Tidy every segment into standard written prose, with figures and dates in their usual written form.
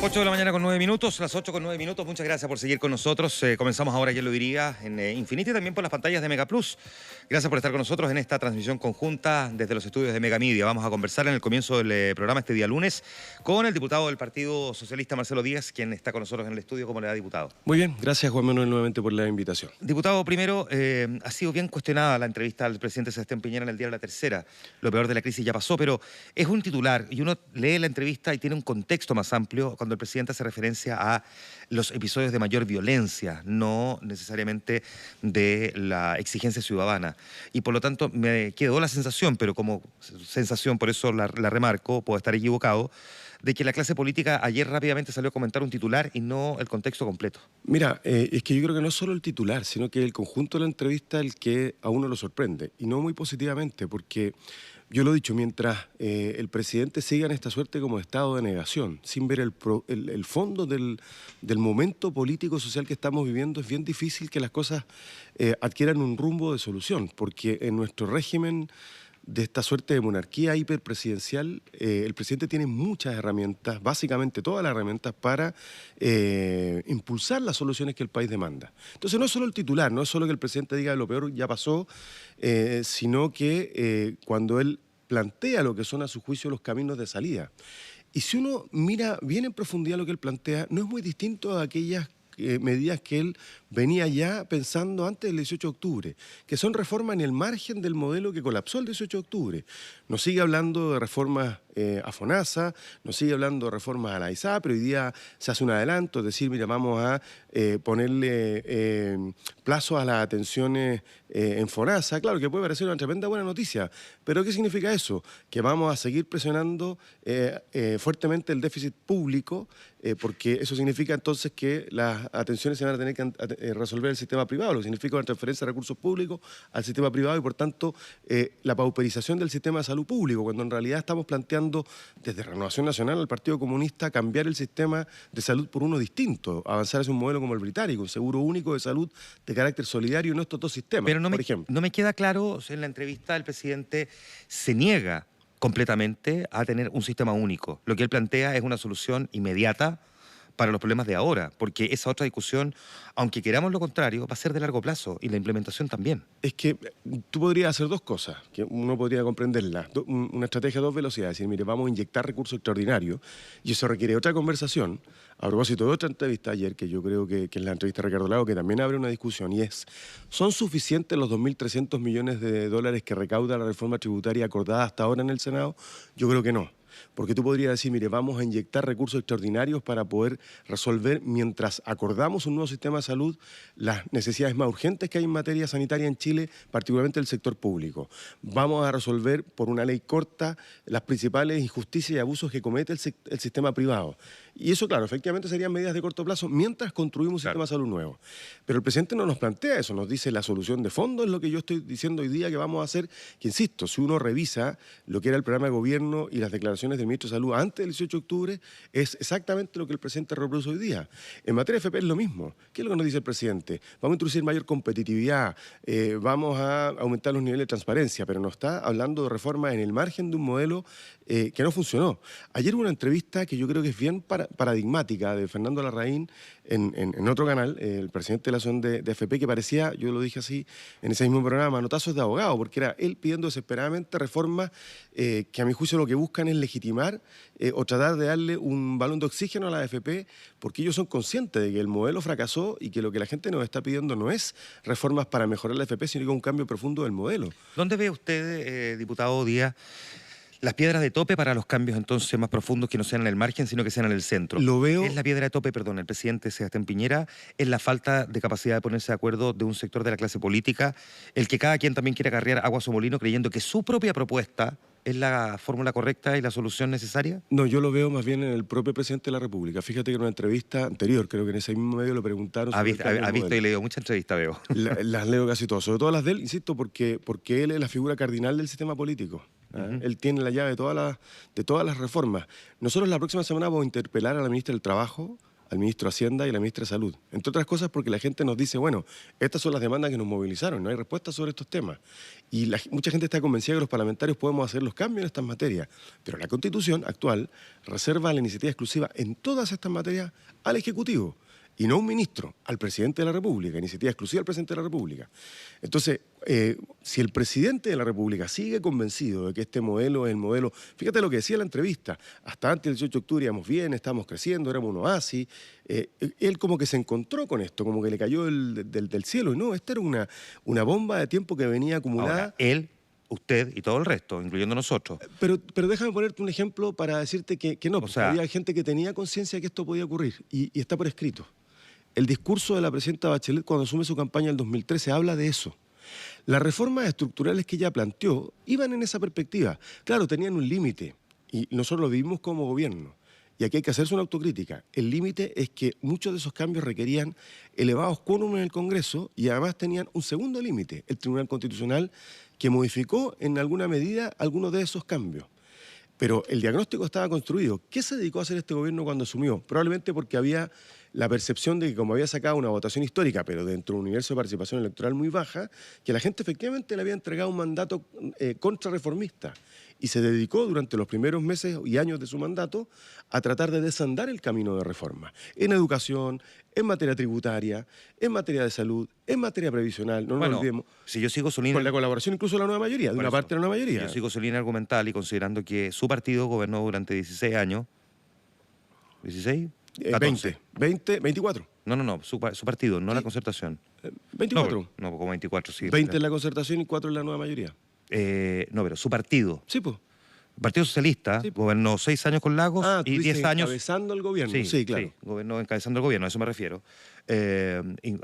8 de la mañana con 9 minutos, las 8 con 9 minutos. Muchas gracias por seguir con nosotros. Comenzamos ahora, ya lo diría, en Infinity y también por las pantallas de Mega Plus. Gracias por estar con nosotros en esta transmisión conjunta desde los estudios de Mega Media. Vamos a conversar en el comienzo del programa este día lunes con el diputado del Partido Socialista, Marcelo Díaz, quien está con nosotros en el estudio. ¿Cómo le va, diputado? Muy bien, gracias Juan Manuel nuevamente por la invitación. Diputado, primero, ha sido bien cuestionada la entrevista al presidente Sebastián Piñera en el diario La Tercera. Lo peor de la crisis ya pasó, pero es un titular y uno lee la entrevista y tiene un contexto más amplio cuando el presidente hace referencia a los episodios de mayor violencia, no necesariamente de la exigencia ciudadana. Y por lo tanto me quedó la sensación, pero como sensación, por eso la remarco, puedo estar equivocado, de que la clase política ayer rápidamente salió a comentar un titular y no el contexto completo. Mira, es que yo creo que no es solo el titular, sino que el conjunto de la entrevista el que a uno lo sorprende, y no muy positivamente, porque yo lo he dicho, mientras el presidente siga en esta suerte como estado de negación, sin ver el fondo del momento político-social que estamos viviendo, es bien difícil que las cosas adquieran un rumbo de solución, porque en nuestro régimen de esta suerte de monarquía hiperpresidencial, el presidente tiene muchas herramientas, básicamente todas las herramientas para impulsar las soluciones que el país demanda. Entonces no es solo el titular, no es solo que el presidente diga lo peor ya pasó, sino que cuando él plantea lo que son a su juicio los caminos de salida. Y si uno mira bien en profundidad lo que él plantea, no es muy distinto a aquellas medidas que él venía ya pensando antes del 18 de octubre, que son reformas en el margen del modelo que colapsó el 18 de octubre. Nos sigue hablando de reformas a FONASA, nos sigue hablando de reformas a la ISAPRE, pero hoy día se hace un adelanto, es decir, mira, vamos a ponerle plazo a las atenciones en FONASA. Claro que puede parecer una tremenda buena noticia, pero ¿qué significa eso? Que vamos a seguir presionando fuertemente el déficit público, porque eso significa entonces que las atenciones se van a tener que resolver el sistema privado, lo que significa una transferencia de recursos públicos al sistema privado y por tanto la pauperización del sistema de salud público, cuando en realidad estamos planteando desde Renovación Nacional al Partido Comunista cambiar el sistema de salud por uno distinto, avanzar hacia un modelo como el británico, un seguro único de salud de carácter solidario, no estos dos sistemas, Pero por ejemplo. no me queda claro, en la entrevista el presidente se niega completamente a tener un sistema único. Lo que él plantea es una solución inmediata para los problemas de ahora, porque esa otra discusión, aunque queramos lo contrario, va a ser de largo plazo y la implementación también. Es que tú podrías hacer dos cosas, que uno podría comprenderlas. Una estrategia de dos velocidades, decir, mire, vamos a inyectar recursos extraordinarios y eso requiere otra conversación. A propósito de otra entrevista ayer, que yo creo que es la entrevista de Ricardo Lago, que también abre una discusión, y es, ¿son suficientes los 2.300 millones de dólares que recauda la reforma tributaria acordada hasta ahora en el Senado? Yo creo que no. Porque tú podrías decir, mire, vamos a inyectar recursos extraordinarios para poder resolver, mientras acordamos un nuevo sistema de salud, las necesidades más urgentes que hay en materia sanitaria en Chile, particularmente el sector público. Vamos a resolver por una ley corta las principales injusticias y abusos que comete el sistema privado. Y eso, claro, efectivamente serían medidas de corto plazo mientras construimos un sistema de salud nuevo. Pero el presidente no nos plantea eso, nos dice la solución de fondo es lo que yo estoy diciendo hoy día que vamos a hacer, que insisto, si uno revisa lo que era el programa de gobierno y las declaraciones del ministro de Salud antes del 18 de octubre, es exactamente lo que el presidente reproduce hoy día. En materia de FP es lo mismo. ¿Qué es lo que nos dice el presidente? Vamos a introducir mayor competitividad, vamos a aumentar los niveles de transparencia, pero nos está hablando de reformas en el margen de un modelo que no funcionó. Ayer hubo una entrevista que yo creo que es bien paradigmática de Fernando Larraín en otro canal, el presidente de la asociación de FP, que parecía, yo lo dije así en ese mismo programa, manotazos de abogado, porque era él pidiendo desesperadamente reformas que a mi juicio lo que buscan es legitimar o tratar de darle un balón de oxígeno a la AFP, porque ellos son conscientes de que el modelo fracasó y que lo que la gente nos está pidiendo no es reformas para mejorar la AFP, sino que un cambio profundo del modelo. ¿Dónde ve usted, diputado Díaz, las piedras de tope para los cambios entonces más profundos que no sean en el margen, sino que sean en el centro? Lo veo... Es la piedra de tope, perdón, el presidente Sebastián Piñera, es la falta de capacidad de ponerse de acuerdo de un sector de la clase política, el que cada quien también quiere acarrear agua a su molino creyendo que su propia propuesta es la fórmula correcta y la solución necesaria. No, yo lo veo más bien en el propio presidente de la República. Fíjate que en una entrevista anterior, creo que en ese mismo medio lo preguntaron... Ha visto y leído muchas entrevistas, veo. Las leo casi todas, sobre todo las de él, insisto, porque él es la figura cardinal del sistema político. Él tiene la llave de todas las reformas. Nosotros la próxima semana vamos a interpelar a la ministra del Trabajo, al ministro de Hacienda y a la ministra de Salud. Entre otras cosas porque la gente nos dice, bueno, estas son las demandas que nos movilizaron, no hay respuesta sobre estos temas. Y mucha gente está convencida que los parlamentarios podemos hacer los cambios en estas materias, pero la Constitución actual reserva la iniciativa exclusiva en todas estas materias al Ejecutivo. Y no a un ministro, al presidente de la República, iniciativa exclusiva al presidente de la República. Entonces, si el presidente de la República sigue convencido de que este modelo es el modelo, fíjate lo que decía en la entrevista, hasta antes del 18 de octubre íbamos bien, estábamos creciendo, éramos un oasis, él como que se encontró con esto, como que le cayó del cielo, y no, esta era una bomba de tiempo que venía acumulada. Ahora, él, usted y todo el resto, incluyendo nosotros. Pero déjame ponerte un ejemplo para decirte que no, porque había gente que tenía conciencia de que esto podía ocurrir, y está por escrito. El discurso de la presidenta Bachelet cuando asume su campaña en el 2013 habla de eso. Las reformas estructurales que ella planteó iban en esa perspectiva. Claro, tenían un límite y nosotros lo vivimos como gobierno. Y aquí hay que hacerse una autocrítica. El límite es que muchos de esos cambios requerían elevados quórum en el Congreso y además tenían un segundo límite, el Tribunal Constitucional, que modificó en alguna medida algunos de esos cambios. Pero el diagnóstico estaba construido. ¿Qué se dedicó a hacer este gobierno cuando asumió? Probablemente porque había la percepción de que como había sacado una votación histórica, pero dentro de un universo de participación electoral muy baja, que la gente efectivamente le había entregado un mandato contrarreformista. Y se dedicó durante los primeros meses y años de su mandato a tratar de desandar el camino de reforma. En educación, en materia tributaria, en materia de salud, en materia previsional, no nos olvidemos. Si yo sigo su línea, con la colaboración incluso de la nueva mayoría, de una parte de la nueva mayoría. Si yo sigo su línea argumental y considerando que su partido gobernó durante 16 años, ¿16? 20, 24. No, su partido, no sí. La concertación. 24. No, como 24, sí. 20 en la concertación y 4 en la nueva mayoría. No, pero su partido. Sí, pues. El Partido Socialista gobernó 6 años con Lagos y 10 años... encabezando el gobierno. Sí, claro. Sí, gobernó encabezando el gobierno, a eso me refiero.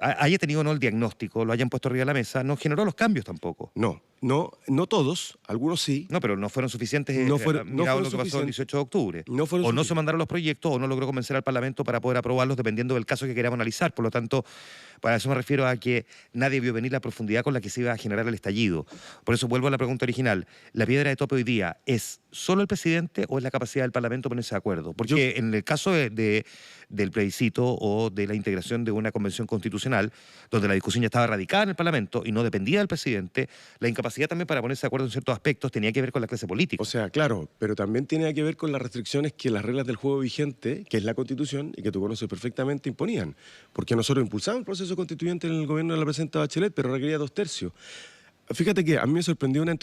Haya tenido o no el diagnóstico, lo hayan puesto arriba de la mesa, no generó los cambios tampoco. No todos, algunos sí. No, pero no fueron suficientes mirado lo que pasó el 18 de octubre. O no se mandaron los proyectos o no logró convencer al Parlamento para poder aprobarlos dependiendo del caso que queríamos analizar. Por lo tanto, para eso me refiero a que nadie vio venir la profundidad con la que se iba a generar el estallido. Por eso vuelvo a la pregunta original. ¿La piedra de tope hoy día es solo el presidente o es la capacidad del Parlamento ponerse de acuerdo? Porque en el caso del plebiscito o de la integración de una convención constitucional, donde la discusión ya estaba radicada en el Parlamento y no dependía del presidente, la incapacidad también para ponerse de acuerdo en ciertos aspectos tenía que ver con la clase política. O sea, claro, pero también tiene que ver con las restricciones que las reglas del juego vigente, que es la Constitución y que tú conoces perfectamente, imponían. Porque nosotros impulsamos el proceso constituyente en el gobierno de la presidenta Bachelet, pero requería 2/3. Fíjate que a mí me sorprendió una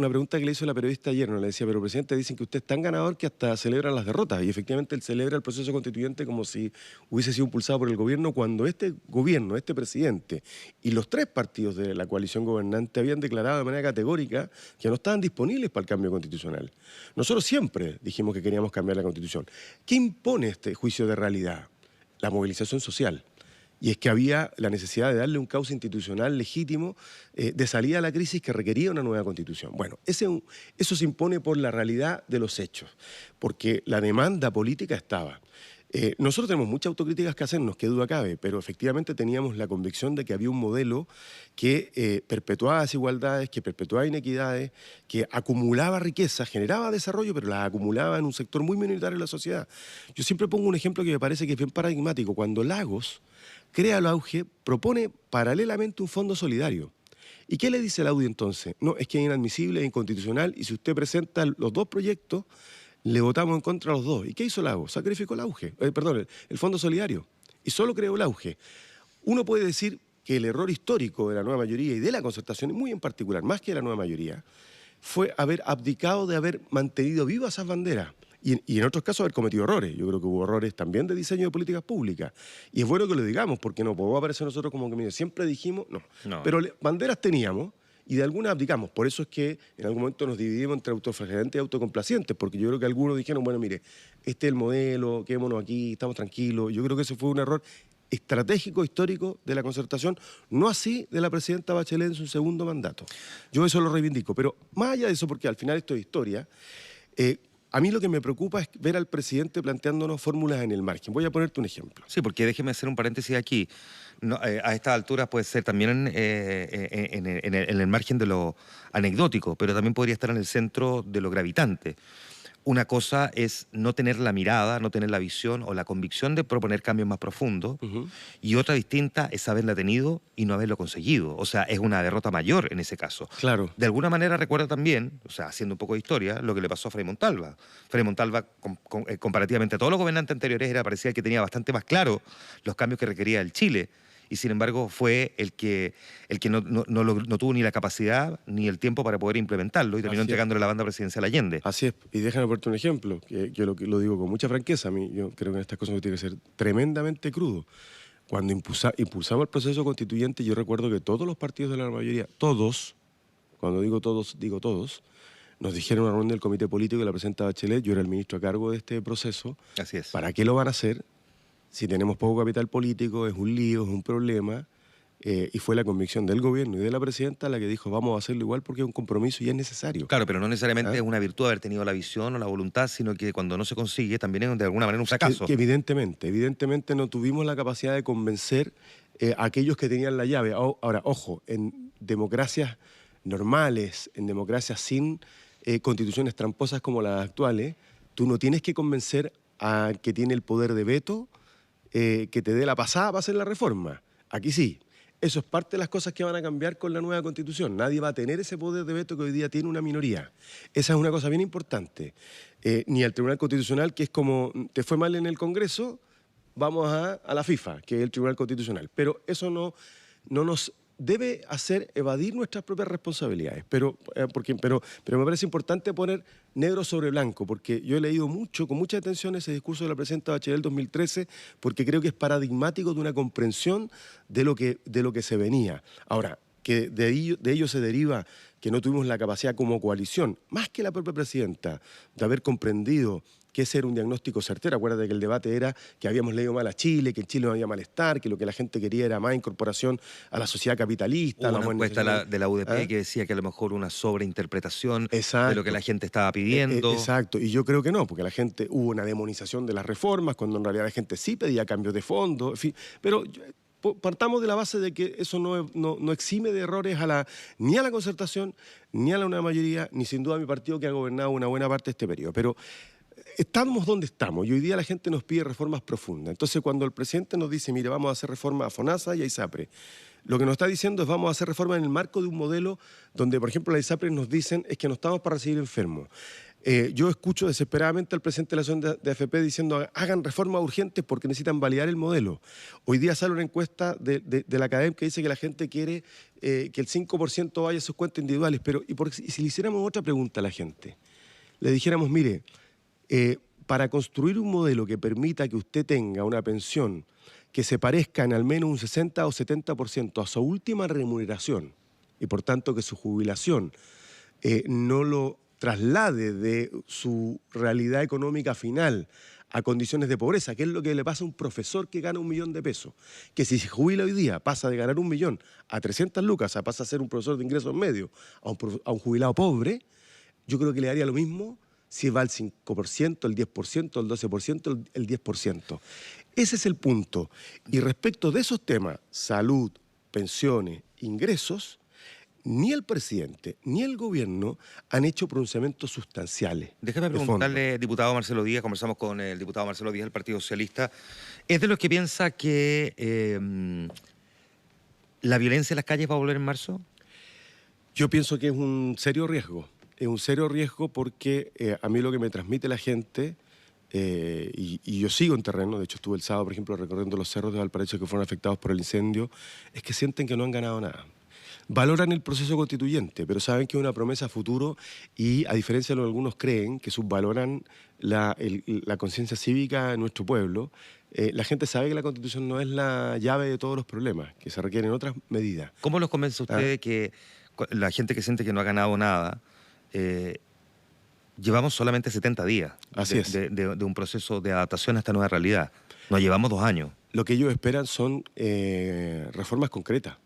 pregunta que le hizo la periodista ayer, ¿no? Le decía, pero presidente, dicen que usted es tan ganador que hasta celebra las derrotas. Y efectivamente él celebra el proceso constituyente como si hubiese sido impulsado por el gobierno, cuando este gobierno, este presidente y los 3 partidos de la coalición gobernante habían declarado de manera categórica que no estaban disponibles para el cambio constitucional. Nosotros siempre dijimos que queríamos cambiar la Constitución. ¿Qué impone este juicio de realidad? La movilización social. Y es que había la necesidad de darle un cauce institucional legítimo de salida a la crisis que requería una nueva Constitución. Bueno, eso se impone por la realidad de los hechos, porque la demanda política estaba. Nosotros tenemos muchas autocríticas que hacernos, qué duda cabe, pero efectivamente teníamos la convicción de que había un modelo que perpetuaba desigualdades, que perpetuaba inequidades, que acumulaba riqueza, generaba desarrollo, pero las acumulaba en un sector muy minoritario de la sociedad. Yo siempre pongo un ejemplo que me parece que es bien paradigmático. Cuando Lagos crea el AUGE, propone paralelamente un fondo solidario. ¿Y qué le dice el AUDI entonces? No, es que es inadmisible, es inconstitucional, y si usted presenta los 2 proyectos, le votamos en contra a los 2. ¿Y qué hizo Lagos? Sacrificó el AUGE, el fondo solidario, y solo creó el AUGE. Uno puede decir que el error histórico de la nueva mayoría y de la concertación, y muy en particular, más que de la nueva mayoría, fue haber abdicado de haber mantenido vivas esas banderas. Y en otros casos haber cometido errores. Yo creo que hubo errores también de diseño de políticas públicas. Y es bueno que lo digamos, porque no podemos aparecer nosotros como que siempre dijimos, no. Pero banderas teníamos y de algunas abdicamos. Por eso es que en algún momento nos dividimos entre autoflagelantes y autocomplacientes, porque yo creo que algunos dijeron, bueno, mire, este es el modelo, quedémonos aquí, estamos tranquilos. Yo creo que ese fue un error estratégico, histórico de la concertación, no así de la presidenta Bachelet en su segundo mandato. Yo eso lo reivindico. Pero más allá de eso, porque al final esto es historia, a mí lo que me preocupa es ver al presidente planteándonos fórmulas en el margen. Voy a ponerte un ejemplo. Sí, porque déjeme hacer un paréntesis aquí. No, a estas alturas puede ser también en el margen de lo anecdótico, pero también podría estar en el centro de lo gravitante. Una cosa es no tener la mirada, no tener la visión o la convicción de proponer cambios más profundos, Ujú. y otra distinta es haberla tenido y no haberlo conseguido. O sea, es una derrota mayor en ese caso. Claro. De alguna manera recuerda también, o sea, haciendo un poco de historia, lo que le pasó a Frei Montalva. Frei Montalva, comparativamente a todos los gobernantes anteriores, parecía el que tenía bastante más claro los cambios que requería el Chile. Y sin embargo fue el que no tuvo ni la capacidad ni el tiempo para poder implementarlo y terminó Así es. entregándole la banda presidencial a Allende. Así es, y déjame ponerte un ejemplo, que yo lo digo con mucha franqueza. A mí, yo creo que en estas cosas uno tiene que ser tremendamente crudo. Cuando impulsamos el proceso constituyente, yo recuerdo que todos los partidos de la mayoría, todos, cuando digo todos, nos dijeron en una reunión del comité político que la presidenta Bachelet, yo era el ministro a cargo de este proceso, Así es. ¿para qué lo van a hacer? Si tenemos poco capital político, es un lío, es un problema. Y fue la convicción del gobierno y de la presidenta la que dijo, vamos a hacerlo igual porque es un compromiso y es necesario. Claro, pero no necesariamente ¿Ah? es una virtud haber tenido la visión o la voluntad, sino que cuando no se consigue también es de alguna manera un fracaso. Que evidentemente no tuvimos la capacidad de convencer a aquellos que tenían la llave. Ahora, ojo, en democracias normales, en democracias sin constituciones tramposas como las actuales, tú no tienes que convencer al que tiene el poder de veto que te dé la pasada para hacer la reforma. Aquí sí. Eso es parte de las cosas que van a cambiar con la nueva Constitución. Nadie va a tener ese poder de veto que hoy día tiene una minoría. Esa es una cosa bien importante. Ni al Tribunal Constitucional, que es como, te fue mal en el Congreso, vamos a la FIFA, que es el Tribunal Constitucional. Pero eso no nos debe hacer evadir nuestras propias responsabilidades. Pero me parece importante poner negro sobre blanco, porque yo he leído mucho, con mucha atención, ese discurso de la presidenta Bachelet del 2013, porque creo que es paradigmático de una comprensión de lo que se venía. Ahora, que de ello se deriva que no tuvimos la capacidad como coalición, más que la propia presidenta, de haber comprendido que ese era un diagnóstico certero. Acuérdate que el debate era que habíamos leído mal a Chile, que en Chile no había malestar, que lo que la gente quería era más incorporación a la sociedad capitalista. Hubo una encuesta de la UDP ¿Ah? que decía que a lo mejor una sobreinterpretación Exacto. de lo que la gente estaba pidiendo. Exacto, y yo creo que no, porque hubo una demonización de las reformas, cuando en realidad la gente sí pedía cambios de fondo, en fin, pero partamos de la base de que eso no exime de errores ni a la concertación, ni a la nueva mayoría, ni sin duda a mi partido, que ha gobernado una buena parte de este periodo. Pero estamos donde estamos y hoy día la gente nos pide reformas profundas. Entonces, cuando el presidente nos dice, mire, vamos a hacer reformas a FONASA y a ISAPRE, lo que nos está diciendo es vamos a hacer reformas en el marco de un modelo donde, por ejemplo, la ISAPRE nos dicen es que no estamos para recibir enfermos. Yo escucho desesperadamente al presidente de la asociación de AFP diciendo hagan reformas urgentes porque necesitan validar el modelo. Hoy día sale una encuesta de la academia que dice que la gente quiere que el 5% vaya a sus cuentas individuales. Pero ¿y si le hiciéramos otra pregunta a la gente? Le dijéramos, mire, para construir un modelo que permita que usted tenga una pensión que se parezca en al menos un 60 o 70% a su última remuneración y por tanto que su jubilación no lo traslade de su realidad económica final a condiciones de pobreza, que es lo que le pasa a un profesor que gana 1 millón de pesos, que si se jubila hoy día pasa de ganar 1 millón a 300 lucas, pasa a ser un profesor de ingresos medios a un jubilado pobre, yo creo que le daría lo mismo si va al 5%, el 10%, el 12%, el 10%. Ese es el punto. Y respecto de esos temas, salud, pensiones, ingresos, ni el presidente ni el gobierno han hecho pronunciamientos sustanciales. Déjame preguntarle, diputado Marcelo Díaz, conversamos con el diputado Marcelo Díaz del Partido Socialista, ¿es de los que piensa que la violencia en las calles va a volver en marzo? Yo pienso que es un serio riesgo. Es un serio riesgo porque a mí lo que me transmite la gente, y yo sigo en terreno, de hecho estuve el sábado, por ejemplo, recorriendo los cerros de Valparaíso que fueron afectados por el incendio, es que sienten que no han ganado nada. Valoran el proceso constituyente, pero saben que es una promesa a futuro y, a diferencia de lo que algunos creen, que subvaloran la conciencia cívica de nuestro pueblo, la gente sabe que la Constitución no es la llave de todos los problemas, que se requieren otras medidas. ¿Cómo los convence usted de que la gente que siente que no ha ganado nada, llevamos solamente 70 días de un proceso de adaptación a esta nueva realidad? Nos llevamos 2 años. Lo que ellos esperan son reformas concretas.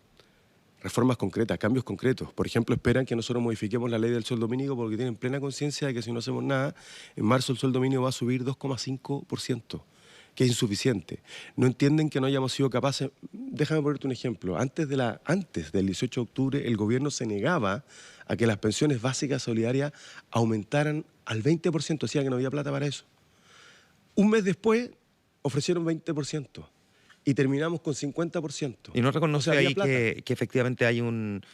Reformas concretas, cambios concretos. Por ejemplo, esperan que nosotros modifiquemos la ley del sueldo mínimo porque tienen plena conciencia de que si no hacemos nada, en marzo el sueldo mínimo va a subir 2,5%, que es insuficiente. No entienden que no hayamos sido capaces. Déjame ponerte un ejemplo. Antes del 18 de octubre, el gobierno se negaba a que las pensiones básicas solidarias aumentaran al 20%, decía que no había plata para eso. Un mes después ofrecieron 20% y terminamos con 50%. Y no reconoce había ahí plata. que efectivamente hay un...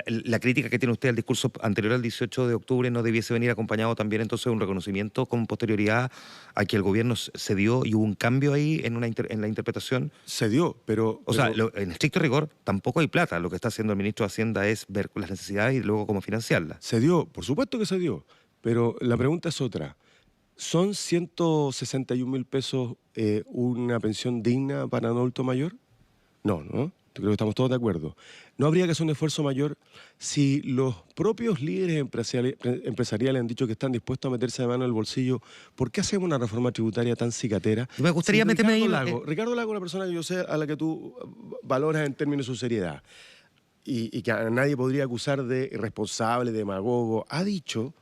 La crítica que tiene usted al discurso anterior al 18 de octubre no debiese venir acompañado también entonces de un reconocimiento con posterioridad a que el gobierno se dio y hubo un cambio ahí en la interpretación. Se dio, pero... O sea, en estricto rigor tampoco hay plata. Lo que está haciendo el ministro de Hacienda es ver las necesidades y luego cómo financiarlas. Se dio, por supuesto que se dio, pero la pregunta es otra. ¿Son 161.000 pesos una pensión digna para un adulto mayor? No, ¿no? Creo que estamos todos de acuerdo. ¿No habría que hacer un esfuerzo mayor si los propios líderes empresariales han dicho que están dispuestos a meterse de mano en el bolsillo? ¿Por qué hacemos una reforma tributaria tan cicatera? Me gustaría meterme ahí... Ricardo Lago es una persona que yo sé a la que tú valoras en términos de su seriedad y que a nadie podría acusar de irresponsable, demagogo. Ha dicho,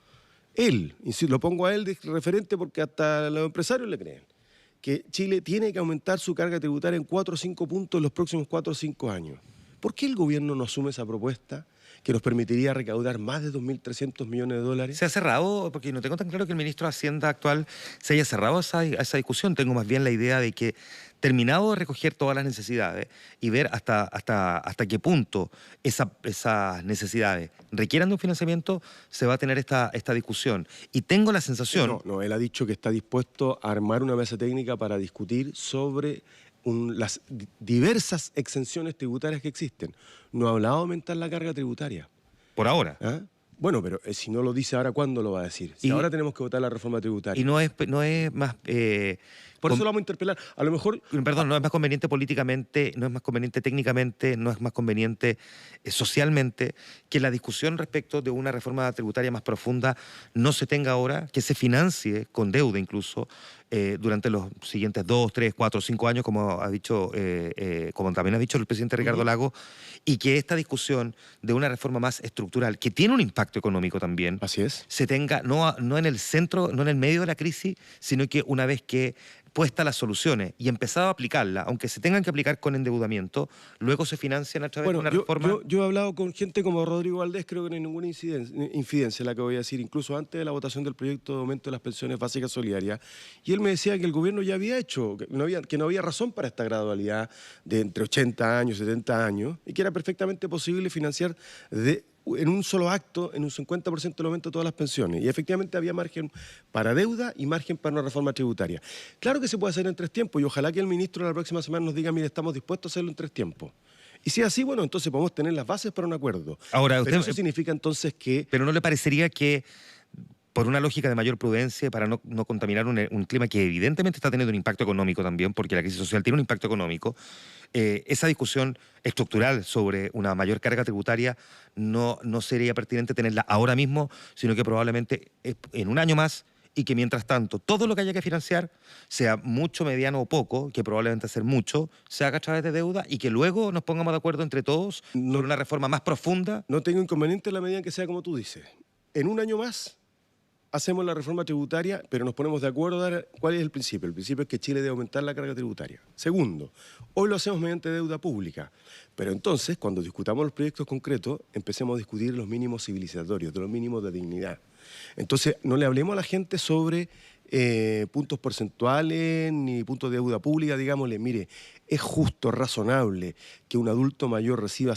él, lo pongo a él de referente porque hasta los empresarios le creen, que Chile tiene que aumentar su carga tributaria en 4 o 5 puntos en los próximos 4 o 5 años. ¿Por qué el gobierno no asume esa propuesta que nos permitiría recaudar más de 2.300 millones de dólares? ¿Se ha cerrado? Porque no tengo tan claro que el ministro de Hacienda actual se haya cerrado a esa discusión. Tengo más bien la idea de que, terminado de recoger todas las necesidades y ver hasta qué punto esas necesidades requieran de un financiamiento, se va a tener esta discusión. Y tengo la sensación... No, él ha dicho que está dispuesto a armar una mesa técnica para discutir sobre las diversas exenciones tributarias que existen. No ha hablado de aumentar la carga tributaria. Por ahora. ¿Ah? Bueno, pero si no lo dice ahora, ¿cuándo lo va a decir? Si ahora tenemos que votar la reforma tributaria. Y no es más... Por eso lo vamos a interpelar. A lo mejor... Perdón, no es más conveniente políticamente, no es más conveniente técnicamente, no es más conveniente socialmente que la discusión respecto de una reforma tributaria más profunda no se tenga ahora, que se financie con deuda incluso durante los siguientes 2, 3, 4, 5 años, como ha dicho, como también ha dicho el presidente Ricardo Lagos, y que esta discusión de una reforma más estructural, que tiene un impacto económico también, así es, se tenga no en el centro, no en el medio de la crisis, sino que una vez que puestas las soluciones y empezado a aplicarlas, aunque se tengan que aplicar con endeudamiento, luego se financian a través de una reforma... Yo he hablado con gente como Rodrigo Valdés, creo que no hay ninguna infidencia la que voy a decir, incluso antes de la votación del proyecto de aumento de las pensiones básicas solidarias, y él me decía que el gobierno ya había hecho, que no había razón para esta gradualidad de entre 80 años, 70 años, y que era perfectamente posible financiar en un solo acto, en un 50% del aumento de todas las pensiones. Y efectivamente había margen para deuda y margen para una reforma tributaria. Claro que se puede hacer en 3 tiempos y ojalá que el ministro la próxima semana nos diga, mire, estamos dispuestos a hacerlo en 3 tiempos. Y si es así, bueno, entonces podemos tener las bases para un acuerdo. Ahora, pero eso significa entonces que... Pero ¿no le parecería que, por una lógica de mayor prudencia, para no contaminar un clima que evidentemente está teniendo un impacto económico también, porque la crisis social tiene un impacto económico, esa discusión estructural sobre una mayor carga tributaria no sería pertinente tenerla ahora mismo, sino que probablemente en un año más, y que mientras tanto todo lo que haya que financiar, sea mucho, mediano o poco, que probablemente ser mucho, se haga a través de deuda y que luego nos pongamos de acuerdo entre todos sobre una reforma más profunda? No tengo inconveniente en la medida en que sea como tú dices. En un año más hacemos la reforma tributaria, pero nos ponemos de acuerdo a dar cuál es el principio. El principio es que Chile debe aumentar la carga tributaria. Segundo, hoy lo hacemos mediante deuda pública, pero entonces, cuando discutamos los proyectos concretos, empecemos a discutir los mínimos civilizatorios, de los mínimos de dignidad. Entonces, no le hablemos a la gente sobre puntos porcentuales ni puntos de deuda pública, digámosle, mire, es justo, razonable que un adulto mayor reciba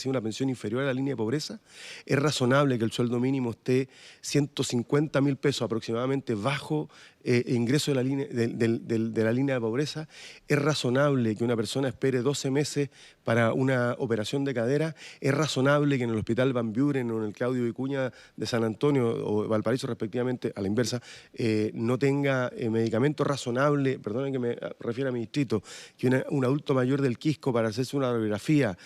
una pensión inferior a la línea de pobreza, es razonable que el sueldo mínimo esté 150.000 pesos aproximadamente bajo ingreso de la línea de pobreza, es razonable que una persona espere 12 meses para una operación de cadera, es razonable que en el Hospital Van Buren o en el Claudio Vicuña de San Antonio o Valparaíso respectivamente, a la inversa, no tenga medicamentos razonables, perdonen que me refiera a mi distrito, que un adulto mayor del Quisco para hacerse una radiografía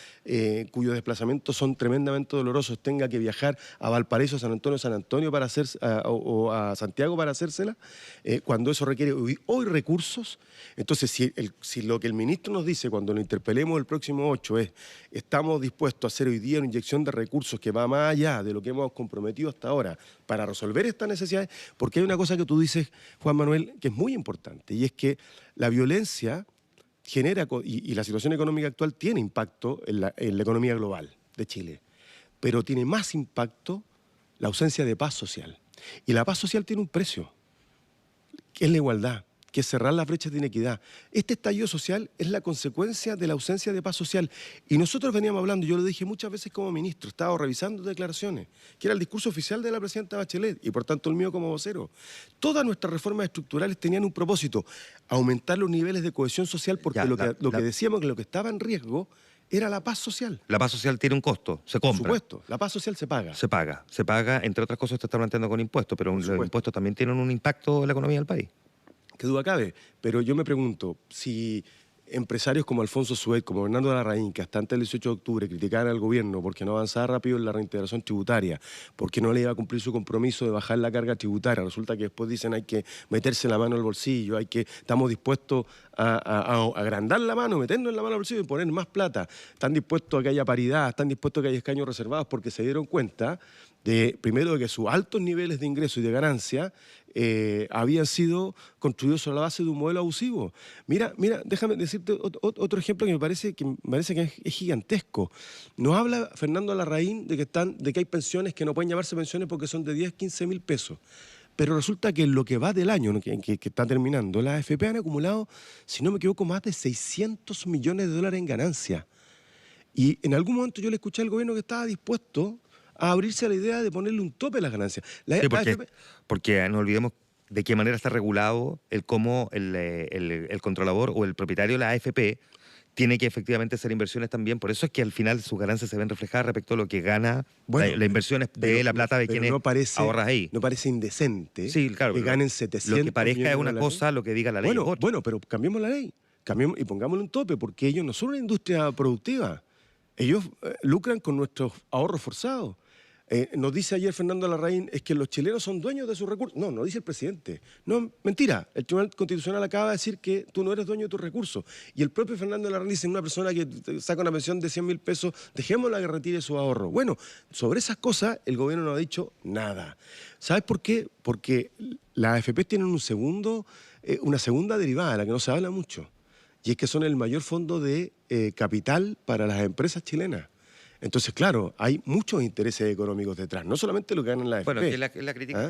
cuyos desplazamientos son tremendamente dolorosos tenga que viajar a Valparaíso, San Antonio para hacer, o a Santiago para hacérsela, cuando eso requiere hoy recursos. Entonces, si lo que el ministro nos dice cuando lo interpelemos el próximo 8 es estamos dispuestos a hacer hoy día una inyección de recursos que va más allá de lo que hemos comprometido hasta ahora para resolver estas necesidades, porque hay una cosa que tú dices, Juan Manuel, que es muy importante, y es que la violencia genera, y la situación económica actual tiene impacto en la economía global de Chile, pero tiene más impacto la ausencia de paz social. Y la paz social tiene un precio, que es la igualdad, que es cerrar las brechas de inequidad. Este estallido social es la consecuencia de la ausencia de paz social. Y nosotros veníamos hablando, yo lo dije muchas veces como ministro, estaba revisando declaraciones, que era el discurso oficial de la presidenta Bachelet y por tanto el mío como vocero. Todas nuestras reformas estructurales tenían un propósito, aumentar los niveles de cohesión social, porque Ya, lo que decíamos que lo que estaba en riesgo era la paz social. La paz social tiene un costo, se Por compra. supuesto, la paz social se paga. Se paga, entre otras cosas, te está planteando con impuestos, pero los supuesto. impuestos también tienen un impacto en la economía del país. Qué duda cabe, pero yo me pregunto, si empresarios como Alfonso Suet, como Bernardo Larraín, que hasta antes del 18 de octubre criticaban al gobierno porque no avanzaba rápido en la reintegración tributaria, porque no le iba a cumplir su compromiso de bajar la carga tributaria, resulta que después dicen hay que meterse la mano al bolsillo, estamos dispuestos a agrandar la mano, meternos en la mano al bolsillo y poner más plata, están dispuestos a que haya paridad, están dispuestos a que haya escaños reservados porque se dieron cuenta primero de que sus altos niveles de ingreso y de ganancia habían sido construidos sobre la base de un modelo abusivo. Mira, déjame decirte otro ejemplo que me parece que es gigantesco. Nos habla Fernando Larraín de que hay pensiones que no pueden llamarse pensiones porque son de 10, 15 mil pesos. Pero resulta que en lo que va del año que está terminando, las AFP han acumulado, si no me equivoco, más de 600 millones de dólares en ganancia. Y en algún momento yo le escuché al gobierno que estaba dispuesto a abrirse a la idea de ponerle un tope a las ganancias. Sí, porque no olvidemos de qué manera está regulado el cómo el controlador o el propietario de la AFP tiene que efectivamente hacer inversiones también. Por eso es que al final sus ganancias se ven reflejadas respecto a lo que gana la inversión de la plata de quienes ahorras ahí. No parece indecente, sí, claro, que ganen 700 lo que parezca es una cosa, lo que diga la ley. Bueno, pero cambiemos la ley. Cambiemos y pongámosle un tope, porque ellos no son una industria productiva. Ellos lucran con nuestros ahorros forzados. Nos dice ayer Fernando Larraín, es que los chilenos son dueños de sus recursos. No, no dice el presidente. No, mentira. El Tribunal Constitucional acaba de decir que tú no eres dueño de tus recursos. Y el propio Fernando Larraín dice, una persona que saca una pensión de 100 mil pesos, dejémosla que retire su ahorro. Bueno, sobre esas cosas el gobierno no ha dicho nada. ¿Sabes por qué? Porque las AFP tienen una segunda derivada, de la que no se habla mucho. Y es que son el mayor fondo de capital para las empresas chilenas. Entonces, claro, hay muchos intereses económicos detrás, no solamente lo que ganan la AFP. Bueno, que la crítica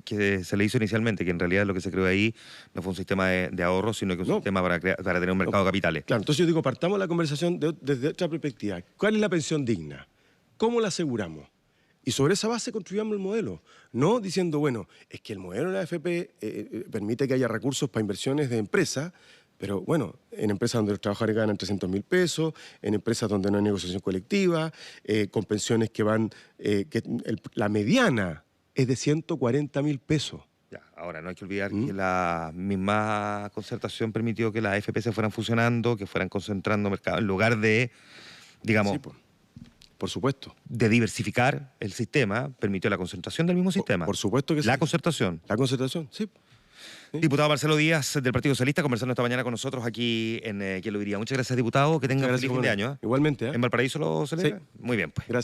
que se le hizo inicialmente, que en realidad lo que se creó ahí no fue un sistema de ahorro, sino que un sistema para tener un mercado de capitales. Claro, entonces yo digo, partamos la conversación desde otra perspectiva. ¿Cuál es la pensión digna? ¿Cómo la aseguramos? Y sobre esa base construyamos el modelo. No diciendo, bueno, es que el modelo de la AFP permite que haya recursos para inversiones de empresas, pero bueno, en empresas donde los trabajadores ganan 300 mil pesos, en empresas donde no hay negociación colectiva, con pensiones que van, la mediana es de 140 mil pesos. Ya, ahora, no hay que olvidar que la misma concertación permitió que las AFP se fueran fusionando, que fueran concentrando mercado, en lugar de, digamos... Sí, por supuesto. De diversificar el sistema, permitió la concentración del mismo sistema. Por supuesto que sí. La concertación. La concertación, sí. Sí. Diputado Marcelo Díaz, del Partido Socialista, conversando esta mañana con nosotros aquí en ¿Quién lo diría? Muchas gracias, diputado. Que tenga un feliz fin de año. Igualmente. ¿En Valparaíso lo celebra? Sí. Muy bien, pues. Gracias.